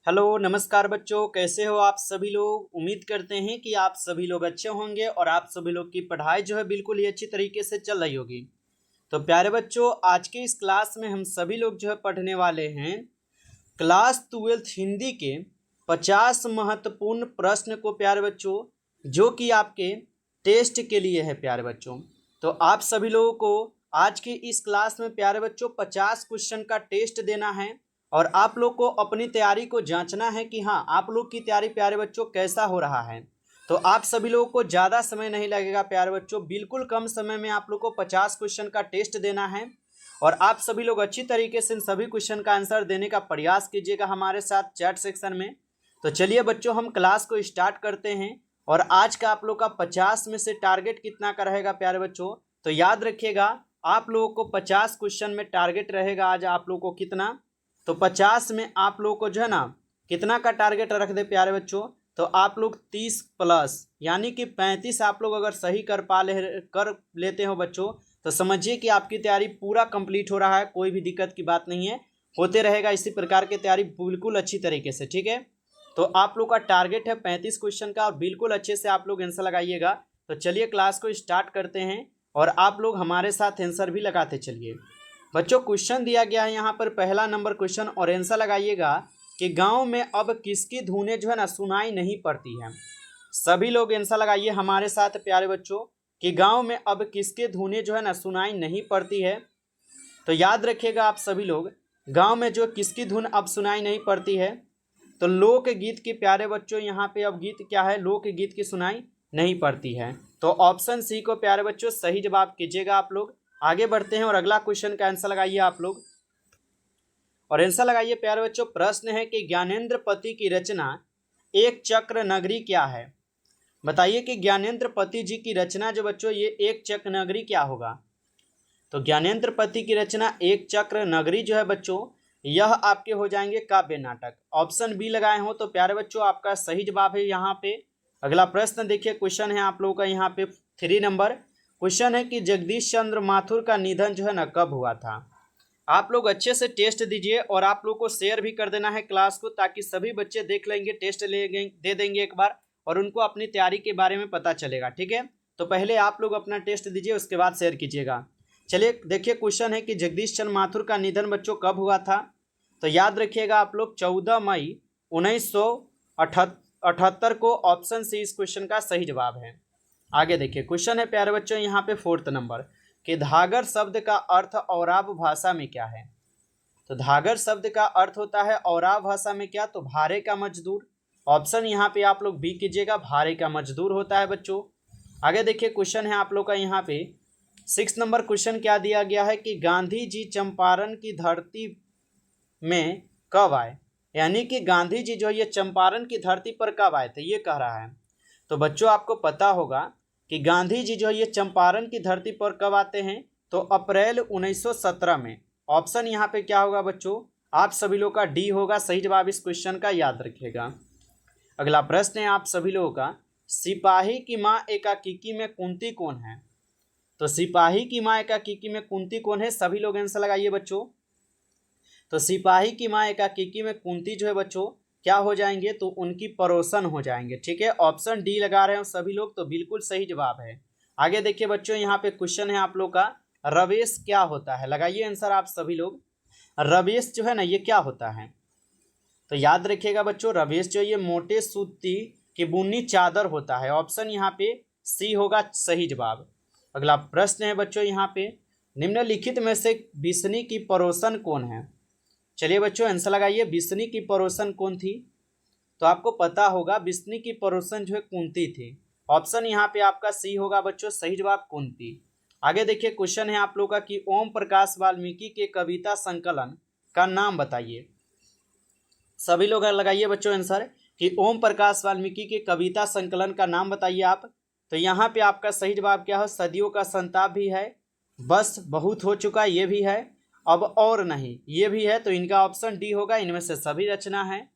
Hello नमस्कार बच्चों, कैसे हो आप सभी लोग। उम्मीद करते हैं कि आप सभी लोग अच्छे होंगे और आप सभी लोग की पढ़ाई जो है बिल्कुल ही अच्छी तरीके से चल रही होगी। तो प्यारे बच्चों, आज के इस क्लास में हम सभी लोग जो है पढ़ने वाले हैं क्लास 12th हिंदी के 50 महत्वपूर्ण प्रश्न को प्यारे बच्चों, जो कि आपके टेस्ट के लिए है प्यारे बच्चों। तो आप सभी लोगों को आज की इस क्लास में प्यारे बच्चों 50 क्वेश्चन का टेस्ट देना है और आप लोग को अपनी तैयारी को जांचना है कि हाँ, आप लोग की तैयारी प्यारे बच्चों कैसा हो रहा है। तो आप सभी लोगों को ज़्यादा समय नहीं लगेगा प्यारे बच्चों, बिल्कुल कम समय में आप लोग को 50 क्वेश्चन का टेस्ट देना है और आप सभी लोग अच्छी तरीके से इन सभी क्वेश्चन का आंसर देने का प्रयास कीजिएगा हमारे साथ चैट सेक्शन में। तो चलिए बच्चों, हम क्लास को स्टार्ट करते हैं और आज का आप लोग का 50 में से टारगेट कितना का रहेगा प्यारे बच्चों। तो याद रखिएगा, आप लोगों को 50 क्वेश्चन में टारगेट रहेगा आज आप लोगों को कितना, तो 50 में आप लोगों को जो है ना कितना का टारगेट रख दे प्यारे बच्चों, तो आप लोग 30 प्लस यानी कि 35 आप लोग अगर सही कर लेते हो बच्चों, तो समझिए कि आपकी तैयारी पूरा कंप्लीट हो रहा है। कोई भी दिक्कत की बात नहीं है, होते रहेगा इसी प्रकार की तैयारी बिल्कुल अच्छी तरीके से, ठीक है। तो आप लोग का टारगेट है 35 क्वेश्चन का और बिल्कुल अच्छे से आप लोग आंसर लगाइएगा। तो चलिए क्लास को स्टार्ट करते हैं और आप लोग हमारे साथ आंसर भी लगाते चलिए। बच्चों, क्वेश्चन दिया गया है यहाँ पर पहला नंबर क्वेश्चन और आंसर लगाइएगा कि गांव में अब किसकी धुनें जो है ना सुनाई नहीं पड़ती है। सभी लोग आंसर लगाइए हमारे साथ प्यारे बच्चों कि गांव में अब किसके धुनें जो है ना सुनाई नहीं पड़ती है। तो याद रखिएगा आप सभी लोग, गांव में जो किसकी धुन अब सुनाई नहीं पड़ती है, तो लोकगीत की प्यारे बच्चों यहाँ पे अब गीत क्या है, लोकगीत की सुनाई नहीं पड़ती है। तो ऑप्शन सी को प्यारे बच्चों सही जवाब कीजिएगा आप लोग। आगे बढ़ते हैं और अगला क्वेश्चन का आंसर लगाइए आप लोग और आंसर लगाइए प्यारे बच्चों। प्रश्न है कि ज्ञानेंद्र पति की रचना एक चक्र नगरी क्या है। बताइए कि ज्ञानेंद्र पति जी की रचना जो बच्चों ये एक चक्र नगरी क्या होगा। तो ज्ञानेंद्र पति की रचना एक चक्र नगरी जो है बच्चों, यह आपके हो जाएंगे काव्य नाटक। ऑप्शन बी लगाए हो तो प्यारे बच्चों आपका सही जवाब है यहाँ पे। अगला प्रश्न देखिए, क्वेश्चन है आप लोगों का यहाँ पे 3 नंबर क्वेश्चन है कि जगदीश चंद्र माथुर का निधन जो है ना कब हुआ था। आप लोग अच्छे से टेस्ट दीजिए और आप लोग को शेयर भी कर देना है क्लास को, ताकि सभी बच्चे देख लेंगे, टेस्ट दे देंगे एक बार और उनको अपनी तैयारी के बारे में पता चलेगा, ठीक है। तो पहले आप लोग अपना टेस्ट दीजिए, उसके बाद शेयर कीजिएगा। चलिए देखिए, क्वेश्चन है कि जगदीश चंद्र माथुर का निधन बच्चों कब हुआ था। तो याद रखिएगा आप लोग 14 मई 1978 को। ऑप्शन सी इस क्वेश्चन का सही जवाब है। आगे देखिए, क्वेश्चन है प्यारे बच्चों यहाँ पे 4th नंबर कि धागर शब्द का अर्थ औराव भाषा में क्या है। तो धागर शब्द का अर्थ होता है औराव भाषा में क्या, तो भारे का मजदूर। ऑप्शन यहाँ पे आप लोग बी कीजिएगा, भारे का मजदूर होता है बच्चों। आगे देखिए, क्वेश्चन है आप लोग का यहाँ पे 6 नंबर क्वेश्चन क्या दिया गया है कि गांधी जी चंपारण की धरती में कब आए। यानी कि गांधी जी जो ये चंपारण की धरती पर कब आए थे, ये कह रहा है। तो बच्चों आपको पता होगा कि गांधी जी जो ये चंपारण की धरती पर कब आते हैं, तो अप्रैल 1917 में। ऑप्शन यहाँ पे क्या होगा बच्चों, आप सभी लोग का डी होगा सही जवाब इस क्वेश्चन का, याद रखिएगा। अगला प्रश्न है आप सभी लोगों का, सिपाही की माँ एकाकिकी में कुंती कौन है। तो सिपाही की माँ एकाकिकी में कुंती कौन है, सभी लोग आंसर लगाइए बच्चों। तो सिपाही की माँ एकाकिकी में कुंती जो है बच्चों क्या हो जाएंगे, तो उनकी पड़ोसन हो जाएंगे, ठीक है। ऑप्शन डी लगा रहे हो सभी लोग, तो बिल्कुल सही जवाब है। आगे देखिए बच्चों, यहाँ पे क्वेश्चन है आप लोग का, रवेश क्या होता है। लगाइए आंसर आप सभी लोग। रवेश जो है ना ये क्या होता है, तो याद रखिएगा बच्चों, रवेश जो ये मोटे सूती की बुनी चादर होता है। ऑप्शन यहाँ पे सी होगा सही जवाब। अगला प्रश्न है बच्चों यहाँ पे, निम्नलिखित में से बिस्नी की पड़ोसन कौन है। चलिए बच्चों आंसर लगाइए, बिस्नी की पड़ोसन कौन थी। तो आपको पता होगा बिस्नी की पड़ोसन जो है कुंती थी। ऑप्शन यहाँ पे आपका सी होगा बच्चों, सही जवाब कुंती। आगे देखिए, क्वेश्चन है आप लोग का कि ओम प्रकाश वाल्मीकि के कविता संकलन का नाम बताइए। सभी लोग लगाइए बच्चों आंसर कि ओम प्रकाश वाल्मीकि के कविता संकलन का नाम बताइए आप। तो यहाँ पे आपका सही जवाब क्या है, सदियों का संताप भी है, बस बहुत हो चुका ये भी है, अब और नहीं ये भी है। तो इनका ऑप्शन डी होगा, इनमें से सभी रचना है।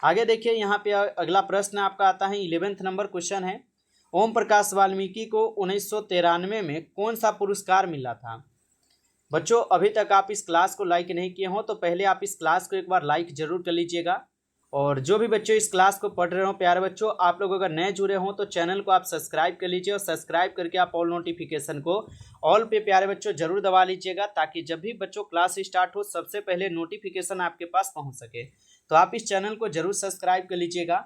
आगे देखिए, यहाँ पे अगला प्रश्न आपका आता है 11th नंबर क्वेश्चन है, ओम प्रकाश वाल्मीकि को 1993 में कौन सा पुरस्कार मिला था। बच्चों अभी तक आप इस क्लास को लाइक नहीं किए हो तो पहले आप इस क्लास को एक बार लाइक जरूर कर लीजिएगा और जो भी बच्चों इस क्लास को पढ़ रहे हो प्यारे बच्चों, आप लोग अगर नए जुड़े हों तो चैनल को आप सब्सक्राइब कर लीजिए और सब्सक्राइब करके आप ऑल नोटिफिकेशन को ऑल पे प्यारे बच्चों जरूर दबा लीजिएगा, ताकि जब भी बच्चों क्लास स्टार्ट हो सबसे पहले नोटिफिकेशन आपके पास पहुंच सके। तो आप इस चैनल को जरूर सब्सक्राइब कर लीजिएगा।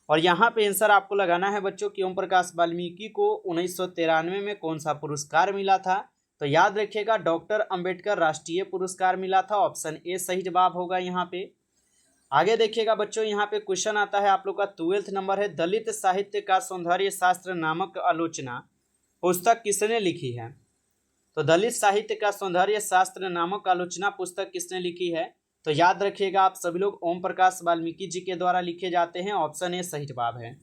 और यहाँ पे आंसर आपको लगाना है बच्चों कि ओम प्रकाश वाल्मीकि को 1993 में कौन सा पुरस्कार मिला था। तो याद रखिएगा डॉक्टर अंबेडकर राष्ट्रीय पुरस्कार मिला था, ऑप्शन ए सही जवाब होगा यहाँ पे। आगे देखिएगा बच्चों, यहाँ पे क्वेश्चन आता है आप लोग का 12th नंबर है, दलित साहित्य का सौंदर्य शास्त्र नामक आलोचना पुस्तक किसने लिखी है। तो दलित साहित्य का सौंदर्य शास्त्र नामक आलोचना पुस्तक किसने लिखी है। तो याद रखिएगा आप सभी लोग ओम प्रकाश वाल्मीकि जी के द्वारा लिखे जाते हैं, ऑप्शन ए सही जवाब है।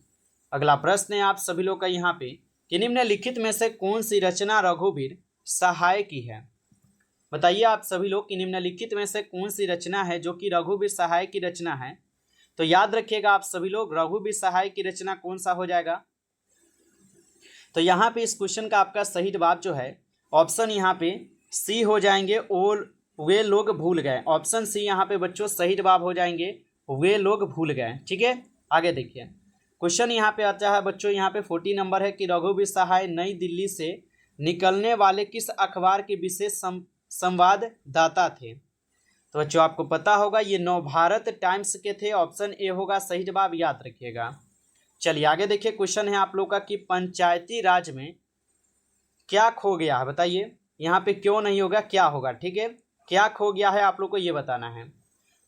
अगला प्रश्न है आप सभी लोग का यहाँ पे कि निम्नलिखित में से कौन सी रचना रघुवीर सहाय की है। बताइए आप सभी लोग कि निम्नलिखित में से कौन सी रचना है जो कि रघुवीर सहाय की रचना है। तो याद रखिएगा आप सभी लोग रघुवीर सहाय की रचना कौन सा हो जाएगा। तो यहाँ पे इस क्वेश्चन का आपका सही जवाब जो है ऑप्शन यहाँ पे सी हो जाएंगे, और वे लोग भूल गए। ऑप्शन सी यहाँ पे बच्चों सही जवाब हो जाएंगे, वे लोग भूल गए। ठीक है, आगे देखिए क्वेश्चन यहाँ पे आता है बच्चों, यहाँ पे 40 नंबर है कि रघुवीर सहाय नई दिल्ली से निकलने वाले किस अखबार के विशेष संवाददाता थे। तो बच्चों आपको पता होगा ये नवभारत टाइम्स के थे, ऑप्शन ए होगा सही जवाब, याद रखिएगा। चलिए आगे देखिए क्वेश्चन है आप लोग का कि पंचायती राज में क्या खो गया है। बताइए यहाँ पे क्यों नहीं होगा, क्या होगा। ठीक है, क्या खो गया है आप लोग को ये बताना है।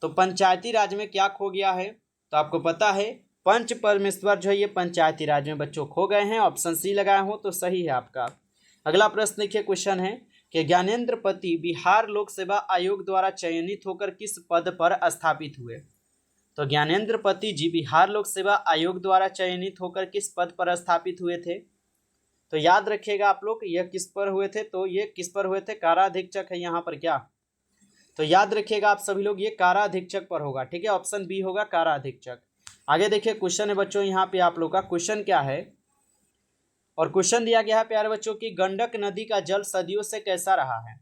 तो पंचायती राज में क्या खो गया है, तो आपको पता है पंच परमेश्वर जो है ये पंचायती राज में बच्चों खो गए हैं, ऑप्शन सी लगाए हो तो सही है आपका। अगला प्रश्न देखिए, क्वेश्चन है कि ज्ञानेंद्र पति बिहार लोक सेवा आयोग द्वारा चयनित होकर किस पद पर स्थापित हुए। तो ज्ञानेंद्र पति जी बिहार लोक सेवा आयोग द्वारा चयनित होकर किस पद पर स्थापित हुए थे। तो याद रखिएगा आप लोग यह किस पर हुए थे, तो ये किस पर हुए थे, काराधीक्षक है यहाँ पर क्या। तो याद रखिएगा आप सभी लोग ये काराधीक्षक पर होगा। ठीक है, ऑप्शन बी होगा काराधीक्षक। आगे देखिए क्वेश्चन है बच्चों, यहाँ पे आप लोग का क्वेश्चन क्या है, और क्वेश्चन दिया गया है प्यारे बच्चों की गंडक नदी का जल सदियों से कैसा रहा है।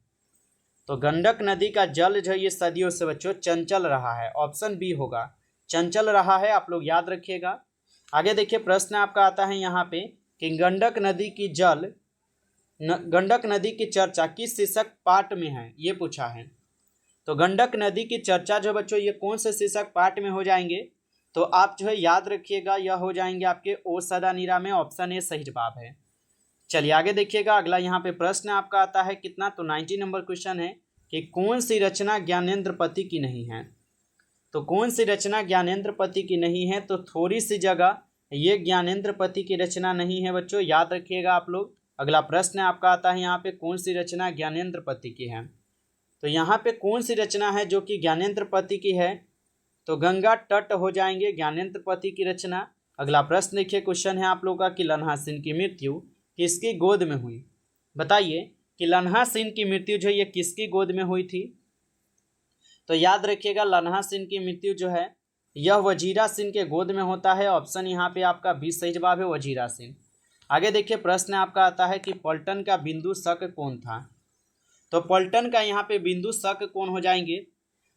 तो गंडक नदी का जल जो ये सदियों से बच्चों चंचल रहा है, ऑप्शन बी होगा चंचल रहा है, आप लोग याद रखिएगा। आगे देखिए प्रश्न आपका आता है यहाँ पे कि गंडक नदी की चर्चा किस शीर्षक पाठ में है, ये पूछा है। तो गंडक नदी की चर्चा जो बच्चों ये कौन से शीर्षक पाठ में हो जाएंगे, तो आप जो है याद रखिएगा यह हो जाएंगे आपके ओ सदा नीरा में, ऑप्शन ए सही जवाब है। चलिए आगे देखिएगा अगला यहाँ पे प्रश्न आपका आता है कितना, तो 90 नंबर क्वेश्चन है कि कौन सी रचना ज्ञानेंद्र पति की नहीं है। तो कौन सी रचना ज्ञानेंद्र पति की नहीं है, तो थोड़ी सी जगह ये ज्ञानेंद्र पति की रचना नहीं है बच्चों, याद रखिएगा आप लोग। अगला प्रश्न आपका आता है यहाँ पे कौन सी रचना ज्ञानेंद्र पति की है। तो यहाँ पे कौन सी रचना है जो कि ज्ञानेंद्र पति की है, तो गंगा तट हो जाएंगे ज्ञानेंद्र पति की रचना। अगला प्रश्न देखिए क्वेश्चन है आप लोग का कि लन्हा सिंह की मृत्यु किसकी गोद में हुई। बताइए कि लन्हा सिंह की मृत्यु जो ये किसकी गोद में हुई थी। तो याद रखिएगा लन्हा सिंह की मृत्यु जो है यह वजीरा सिंह के गोद में होता है, ऑप्शन यहाँ पे आपका 20 सही जवाब है वजीरा सिंह। आगे देखिए प्रश्न आपका आता है कि पलटन का बिंदु शक कौन था। तो पलटन का यहाँ पे बिंदु शक कौन हो जाएंगे,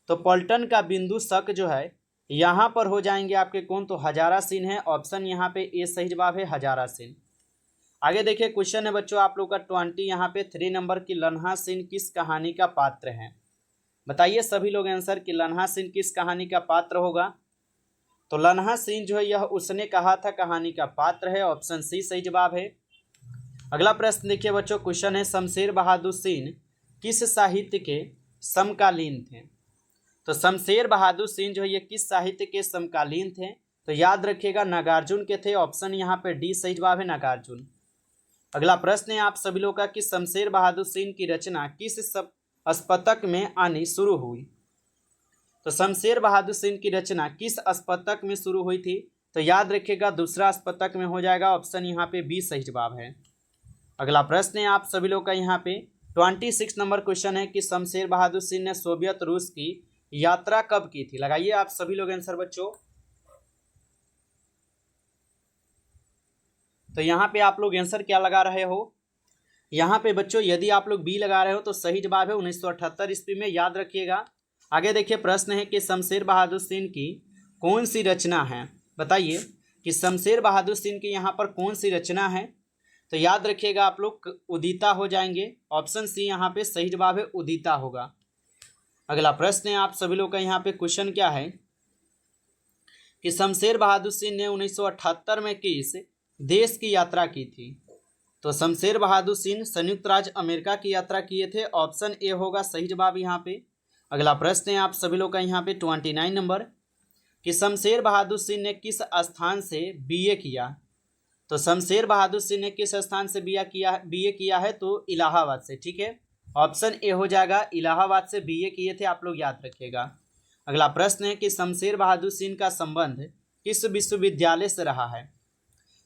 तो पलटन का बिंदु शक जो है यहाँ पर हो जाएंगे आपके कौन, तो हजारा सिंह है, ऑप्शन यहाँ पे ए सही जवाब है हजारा सिंह। आगे देखिए क्वेश्चन है बच्चों आप लोग का 20 यहाँ पे 3 नंबर की लन्हा सिंह किस कहानी का पात्र है। बताइए सभी लोग आंसर कि लन्हा सिंह किस कहानी का पात्र होगा। तो लन्हा सिंह जो है यह उसने कहा था कहानी का पात्र है, ऑप्शन सी सही जवाब है। अगला प्रश्न देखिए बच्चों, क्वेश्चन है शमशेर बहादुर सिंह किस साहित्य के समकालीन थे। तो शमशेर बहादुर सिंह जो है ये किस साहित्य के समकालीन थे, तो याद रखिएगा नागार्जुन के थे, ऑप्शन यहाँ पे डी सही जवाब है नागार्जुन। अगला प्रश्न है आप सभी लोग का कि शमशेर बहादुर सिंह की रचना किस अस्पतक में आनी शुरू हुई। तो शमशेर बहादुर सिंह की रचना किस अस्पतक में शुरू हुई थी, तो याद रखिएगा दूसरा अस्पतक में हो जाएगा, ऑप्शन यहाँ पे बी सही जवाब है। अगला प्रश्न है आप सभी लोग का यहाँ पे 26 नंबर क्वेश्चन है कि शमशेर बहादुर सिंह ने सोवियत रूस की यात्रा कब की थी। लगाइए आप सभी लोग आंसर बच्चों। तो यहाँ पे आप लोग आंसर क्या लगा रहे हो, यहाँ पे बच्चों यदि आप लोग बी लगा रहे हो तो सही जवाब है 1978 ईस्वी में, याद रखिएगा। आगे देखिए प्रश्न है कि शमशेर बहादुर सिंह की कौन सी रचना है? बताइए कि शमशेर बहादुर सिंह की यहाँ पर कौन सी रचना है? तो याद रखिएगा आप लोग, उदिता हो जाएंगे। ऑप्शन सी यहाँ पे सही जवाब है, उदिता होगा। अगला प्रश्न है आप सभी लोग का यहाँ पे क्वेश्चन क्या है कि शमशेर बहादुर सिंह ने 1978 में किस देश की यात्रा की थी? तो शमशेर बहादुर सिंह संयुक्त राज्य अमेरिका की यात्रा किए थे। ऑप्शन ए होगा सही जवाब यहाँ पे। अगला प्रश्न है आप सभी लोग का यहाँ पे 29 नंबर कि शमशेर बहादुर सिंह ने किस स्थान से बीए किया? तो शमशेर बहादुर सिंह ने किस स्थान से बीए किया है? तो इलाहाबाद से। ठीक है, ऑप्शन ए हो जाएगा, इलाहाबाद से बीए किए थे, आप लोग याद रखिएगा। अगला प्रश्न है कि शमशेर बहादुर सिंह का संबंध किस विश्वविद्यालय से रहा है?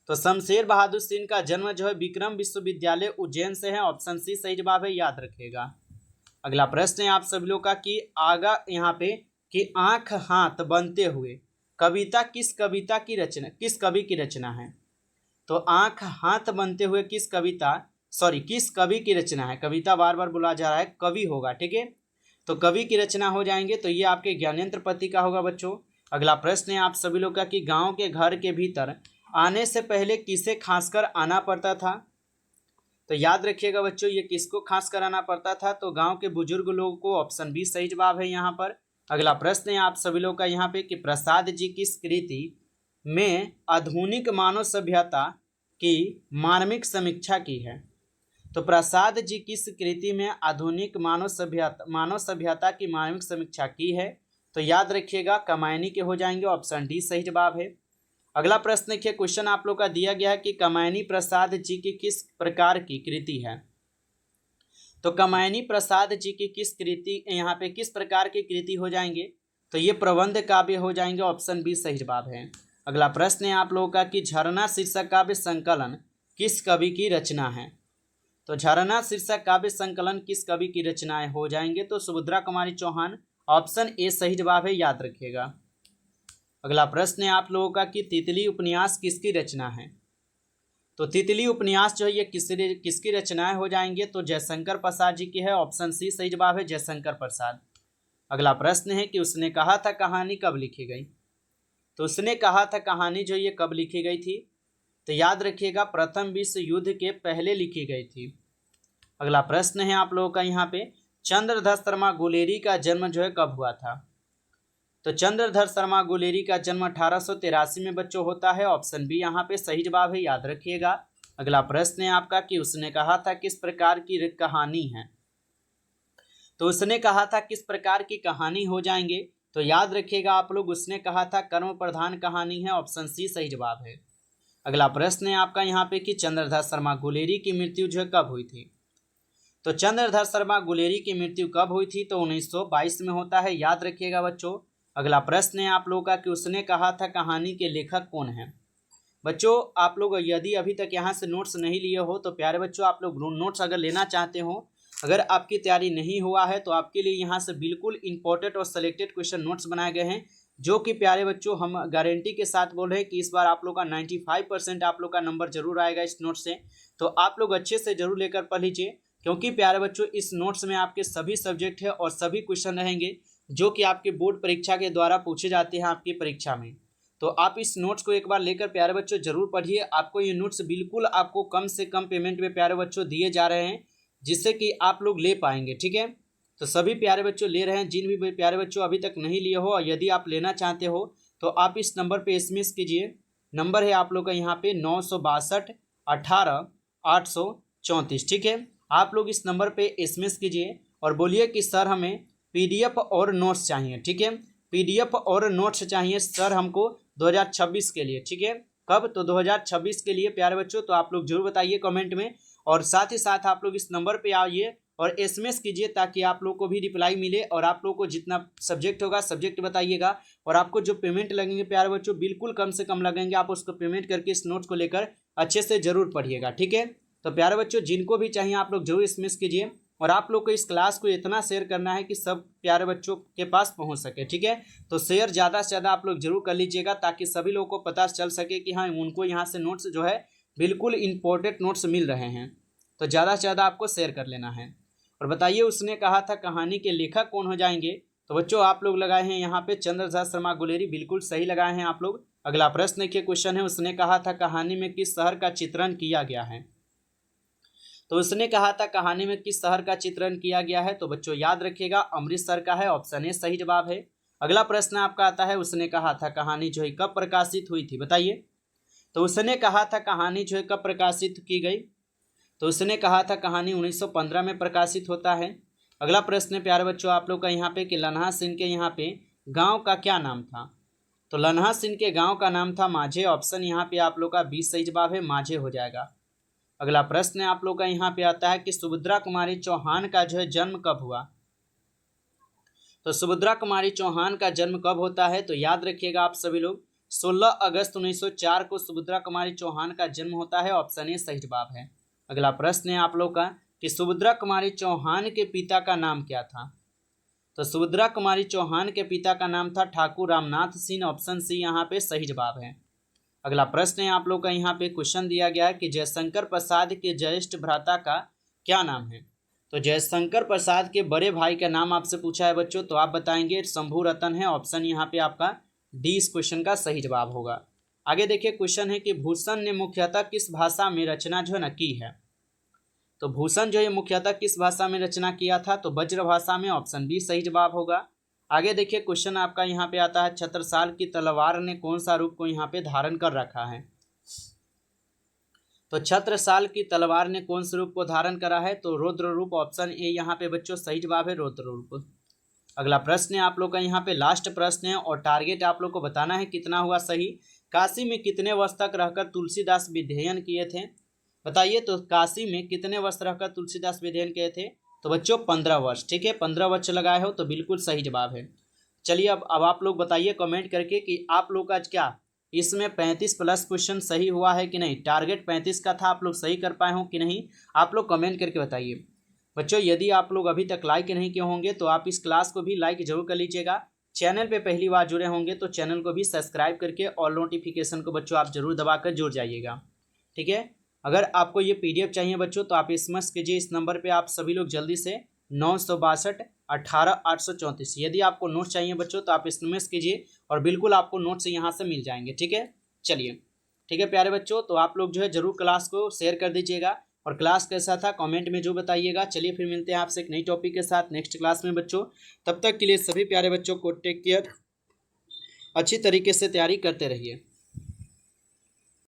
तो शमशेर बहादुर सिंह का जन्म जो है विक्रम विश्वविद्यालय उज्जैन से है। ऑप्शन सी सही जवाब है, याद रखिएगा। अगला प्रश्न है आप सभी लोग का कि आगा यहाँ पे कि आंख हाथ बनते हुए कविता किस कवि की रचना है? तो आंख हाथ बनते हुए किस कवि की रचना है? कविता बार बार बोला जा रहा है, कवि होगा। ठीक है, तो कवि की रचना हो जाएंगे, तो ये आपके ज्ञानेंद्र पति का होगा बच्चों। अगला प्रश्न है आप सभी लोग का कि गांव के घर के भीतर आने से पहले किसे खासकर आना पड़ता था? तो याद रखिएगा बच्चों, ये किसको खासकर आना पड़ता था? तो गांव के बुजुर्ग लोगों को। ऑप्शन बी सही जवाब है यहाँ पर। अगला प्रश्न है आप सभी लोग का यहाँ पे कि प्रसाद जी किस कृति में आधुनिक मानव सभ्यता की मानविक समीक्षा की है? तो प्रसाद जी किस कृति में आधुनिक मानव सभ्यता की मानविक समीक्षा की है? तो याद रखिएगा कामायनी के हो जाएंगे। ऑप्शन डी सही जवाब है। अगला प्रश्न देखिए, क्वेश्चन आप लोग का दिया गया है कि कामायनी प्रसाद जी की किस प्रकार की कृति है? तो कामायनी प्रसाद जी की किस कृति यहाँ पे किस प्रकार की कृति हो जाएंगे? तो ये प्रबंध काव्य हो जाएंगे। ऑप्शन बी सही जवाब है। अगला प्रश्न है आप लोगों का कि झरना शीर्षक काव्य संकलन किस कवि की रचना है? तो झरना शीर्षक काव्य संकलन किस कवि की रचनाएं हो जाएंगे? तो सुभद्रा कुमारी चौहान। ऑप्शन ए सही जवाब है, याद रखिएगा। अगला प्रश्न है आप लोगों का कि तितली उपन्यास किसकी रचना है? तो तितली उपन्यास जो है ये किसकी रचनाएं हो जाएंगे? तो जयशंकर प्रसाद जी की है। ऑप्शन सी सही जवाब है, जयशंकर प्रसाद। अगला प्रश्न है कि उसने कहा था कहानी कब लिखी गई? तो उसने कहा था कहानी जो ये कब लिखी गई थी? तो याद रखिएगा प्रथम विश्व युद्ध के पहले लिखी गई थी। अगला प्रश्न है आप लोगों का यहाँ पे चंद्रधर शर्मा गुलेरी का जन्म जो है कब हुआ था? तो चंद्रधर शर्मा गुलेरी का जन्म 1883 में बच्चों होता है। ऑप्शन बी यहाँ पे सही जवाब है, याद रखिएगा। अगला प्रश्न है आपका कि उसने कहा था किस प्रकार की कहानी है? तो उसने कहा था किस प्रकार की कहानी हो जाएंगे? तो याद रखिएगा आप लोग, उसने कहा था कर्म प्रधान कहानी है। ऑप्शन सी सही जवाब है। अगला प्रश्न है आपका यहाँ पे कि चंद्रधर शर्मा गुलेरी की मृत्यु जो है कब हुई थी? तो चंद्रधर शर्मा गुलेरी की मृत्यु कब हुई थी? तो 1922 में होता है, याद रखिएगा बच्चों। अगला प्रश्न है आप लोगों का कि उसने कहा था कहानी के लेखक कौन है? बच्चों आप लोग यदि अभी तक यहाँ से नोट्स नहीं लिए हो तो प्यारे बच्चों आप लोग नोट्स अगर लेना चाहते हो, अगर आपकी तैयारी नहीं हुआ है तो आपके लिए यहाँ से बिल्कुल इंपॉर्टेंट और सेलेक्टेड क्वेश्चन नोट्स बनाए गए हैं, जो कि प्यारे बच्चों हम गारंटी के साथ बोल रहे हैं कि इस बार आप लोग का 95% आप लोग का नंबर जरूर आएगा इस नोट से। तो आप लोग अच्छे से जरूर लेकर पढ़ लीजिए, क्योंकि प्यारे बच्चों इस नोट्स में आपके सभी सब्जेक्ट है और सभी क्वेश्चन रहेंगे जो कि आपके बोर्ड परीक्षा के द्वारा पूछे जाते हैं आपकी परीक्षा में। तो आप इस नोट्स को एक बार लेकर प्यारे बच्चों जरूर पढ़िए। आपको ये नोट्स बिल्कुल आपको कम से कम पेमेंट में प्यारे बच्चों दिए जा रहे हैं, जिससे कि आप लोग ले पाएंगे। ठीक है, तो सभी प्यारे बच्चों ले रहे हैं। जिन भी प्यारे बच्चों अभी तक नहीं लिए हो, यदि आप लेना चाहते हो तो आप इस नंबर पे एसएमएस कीजिए। नंबर है आप लोग का यहाँ पे 962 18 834। ठीक है, आप लोग इस नंबर पे एसएमएस कीजिए और बोलिए कि सर हमें पीडीएफ और नोट्स चाहिए। ठीक है, पीडीएफ और नोट्स चाहिए सर हमको 2026 के लिए। ठीक है, कब? तो 2026 के लिए प्यारे बच्चों। तो आप लोग जरूर बताइए कमेंट में, और साथ ही साथ आप लोग इस नंबर पे आइए और एसएमएस कीजिए ताकि आप लोग को भी रिप्लाई मिले। और आप लोग को जितना सब्जेक्ट होगा सब्जेक्ट बताइएगा, और आपको जो पेमेंट लगेंगे प्यारे बच्चों बिल्कुल कम से कम लगेंगे। आप उसको पेमेंट करके इस नोट्स को लेकर अच्छे से जरूर पढ़िएगा। ठीक है, तो प्यारे बच्चों जिनको भी चाहिए आप लोग जरूर एसएमएस कीजिए, और आप लोग को इस क्लास को इतना शेयर करना है कि सब प्यारे बच्चों के पास पहुंच सके। ठीक है, तो शेयर ज़्यादा से ज़्यादा आप लोग जरूर कर लीजिएगा ताकि सभी लोगों को पता चल सके कि हाँ उनको यहाँ से नोट्स जो है बिल्कुल इंपॉर्टेंट नोट्स मिल रहे हैं। तो ज़्यादा से ज़्यादा आपको शेयर कर लेना है। और बताइए उसने कहा था कहानी के लेखक कौन हो जाएंगे? तो बच्चों आप लोग लगाए हैं यहाँ पे चंद्रप्रसाद शर्मा गुलेरी, बिल्कुल सही लगाए हैं आप लोग। अगला प्रश्न देखिए, क्वेश्चन है उसने कहा था कहानी में किस शहर का चित्रण किया गया है। तो उसने कहा था कहानी में किस शहर का चित्रण किया गया है, तो बच्चों याद रखिएगा अमृतसर का है, ऑप्शन ए सही जवाब है। अगला प्रश्न आपका आता है उसने कहा था कहानी जो है कब प्रकाशित हुई थी, बताइए। तो उसने कहा था कहानी जो है कब प्रकाशित की गई, तो उसने कहा था कहानी 1915 में प्रकाशित होता है। अगला प्रश्न है प्यारे बच्चों आप लोग का यहाँ पे कि लन्हा सिंह के यहाँ पे गांव का क्या नाम था। तो लन्हा सिंह के गांव का नाम था माझे, ऑप्शन यहाँ पे आप लोग का 20 सही जवाब है, माझे हो जाएगा। अगला प्रश्न आप लोग का यहाँ पे आता है कि सुभद्रा कुमारी चौहान का जो है जन्म कब हुआ। तो सुभद्रा कुमारी चौहान का जन्म कब होता है, तो याद रखिएगा आप सभी लोग 16 अगस्त 1904 को सुभद्रा कुमारी चौहान का जन्म होता है, ऑप्शन ए सही जवाब है। अगला प्रश्न है आप लोग का कि सुभद्रा कुमारी चौहान के पिता का नाम क्या था। तो सुभद्रा कुमारी चौहान के पिता का नाम था ठाकुर रामनाथ सिंह, ऑप्शन सी यहाँ पे सही जवाब है। अगला प्रश्न है आप लोग का यहाँ पे क्वेश्चन दिया गया है कि जयशंकर प्रसाद के ज्येष्ठ भ्राता का क्या नाम है। तो जयशंकर प्रसाद के बड़े भाई का नाम आपसे पूछा है बच्चों, तो आप बताएंगे शंभू रतन है, ऑप्शन यहाँ पे आपका डी इस क्वेश्चन का सही जवाब होगा। आगे देखिए क्वेश्चन है कि भूषण ने मुख्यतः किस भाषा में रचना जो है न की है। तो भूषण जो है मुख्यतः किस भाषा में रचना किया था, तो ब्रज भाषा में, ऑप्शन बी सही जवाब होगा। आगे देखिए क्वेश्चन आपका यहाँ पे आता है छत्रसाल की तलवार ने कौन सा रूप को यहाँ पे धारण कर रखा है। तो छत्रसाल की तलवार ने कौन से रूप को धारण करा है, तो रौद्र रूप, ऑप्शन ए यहाँ पे बच्चों सही जवाब है, रौद्र रूप। अगला प्रश्न है आप लोग का यहाँ पे लास्ट प्रश्न है और टारगेट आप लोग को बताना है कितना हुआ सही। काशी में कितने वर्ष तक रहकर तुलसीदास विध्ययन किए थे, बताइए। तो काशी में कितने वर्ष रहकर तुलसीदास विध्ययन किए थे, तो बच्चों 15 वर्ष, ठीक है 15 वर्ष लगाए हो, तो बिल्कुल सही जवाब है। चलिए अब आप लोग बताइए कमेंट करके कि आप लोग का क्या इसमें 35 प्लस क्वेश्चन सही हुआ है कि नहीं। टारगेट 35 का था, आप लोग सही कर पाए हो कि नहीं, आप लोग कमेंट करके बताइए। बच्चों यदि आप लोग अभी तक लाइक नहीं किए होंगे तो आप इस क्लास को भी लाइक जरूर कर लीजिएगा। चैनल पे पहली बार जुड़े होंगे तो चैनल को भी सब्सक्राइब करके और नोटिफिकेशन को बच्चों आप जरूर दबाकर जुड़ जाइएगा, ठीक है। अगर आपको ये PDF चाहिए बच्चों तो आप SMS कीजिए इस नंबर पे, आप सभी लोग जल्दी से 962 18 834। यदि आपको नोट्स चाहिए बच्चों तो आप SMS कीजिए और बिल्कुल आपको नोट्स यहाँ से मिल जाएंगे, ठीक है। चलिए ठीक है प्यारे बच्चों, तो आप लोग जो है जरूर क्लास को शेयर कर दीजिएगा और क्लास कैसा था कमेंट में जो बताइएगा। चलिए फिर मिलते हैं आपसे एक नई टॉपिक के साथ नेक्स्ट क्लास में बच्चों। तब तक के लिए सभी प्यारे बच्चों को टेक केयर, अच्छी तरीके से तैयारी करते रहिए।